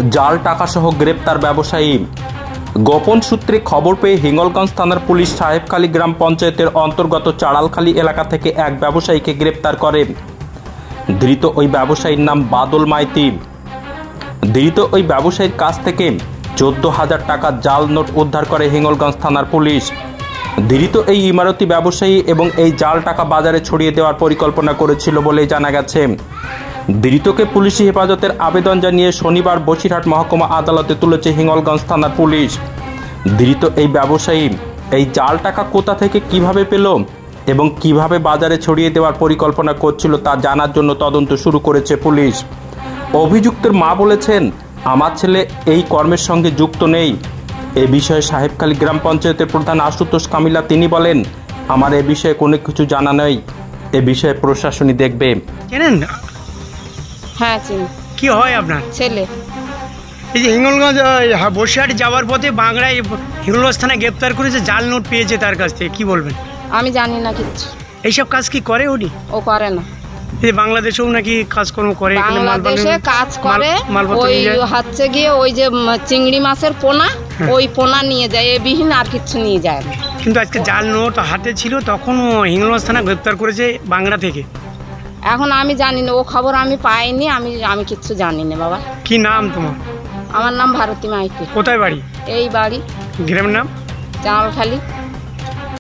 জাল টাকাসহ গ্রেপ্তার ব্যবসায়ী। গোপন সূত্রে খবর পেয়ে হিঙ্গলগঞ্জ থানার পুলিশ সাহেবখালী গ্রাম পঞ্চায়েতের অন্তর্গত চাড়ালখালী এলাকা থেকে এক ব্যবসায়ীকে গ্রেপ্তার করে। ধৃত ওই ব্যবসায়ীর নাম বাদল মাইতি। ধৃত ওই ব্যবসায়ীর কাছ থেকে 14,000 টাকার জাল নোট উদ্ধার করে হিঙ্গলগঞ্জ থানার পুলিশ। ধৃত এই ইমারতি ব্যবসায়ী এবং এই জাল টাকা বাজারে ছড়িয়ে দেওয়ার পরিকল্পনা করেছিল বলেই জানা গেছে। ধৃতকে পুলিশি হেফাজতের আবেদন জানিয়ে শনিবার বসিরহাট মহকুমা আদালতে তুলেছে হিঙ্গলগঞ্জ থানার পুলিশ। ধৃত এই ব্যবসায়ী এই জাল টাকা কোথা থেকে কিভাবে পেল এবং কিভাবে বাজারে ছড়িয়ে দেওয়ার পরিকল্পনা করছিল তা জানার জন্য তদন্ত শুরু করেছে পুলিশ। অভিযুক্তের মা বলেছেন, আমার ছেলে এই কর্মের সঙ্গে যুক্ত নেই। এ বিষয়ে সাহেবখালী গ্রাম পঞ্চায়েতের প্রধান আশুতোষ কামিলা তিনি বলেন, আমার এ বিষয়ে কোনো কিছু জানা নেই, এ বিষয়ে প্রশাসনই দেখবে। জানেন না? হ্যাঁ চিনি। কি হয় আপনার ছেলে? এই যে হিঙ্গলগঞ্জ বসিরহাট যাওয়ার পথে বাংলায় হিঙ্গলগঞ্জ থানায় গ্রেপ্তার করেছে, জাল নোট পেয়েছে তার কাছ থেকে, কি বলবেন? আমি জানি না কিচ্ছু। এইসব কাজ কি করে উনি? ও করে না। এই বাংলাদেশেও নাকি কাজকর্ম করে, বাংলাদেশে কাজ করে। ওই হচ্ছে গিয়ে ওই যে চিংড়ি মাছের পোনা, ওই পোনা নিয়ে যায়, এ বিহীন আর কিচ্ছু নিয়ে যায় না। কিন্তু আজকে জাল নোট হাতে ছিল, তখন হিঙ্গলগঞ্জ থানা গ্রেপ্তার করেছে বাংলা থেকে। এখন আমি জানি না, ও খবর আমি পাইনি, আমি কিচ্ছু জানি না বাবা। কি নাম তোমার? আমার নাম ভারতী মাইতি। কোথায় বাড়ি? এই বাড়ি। গ্রামের নাম? চাড়ালখালী।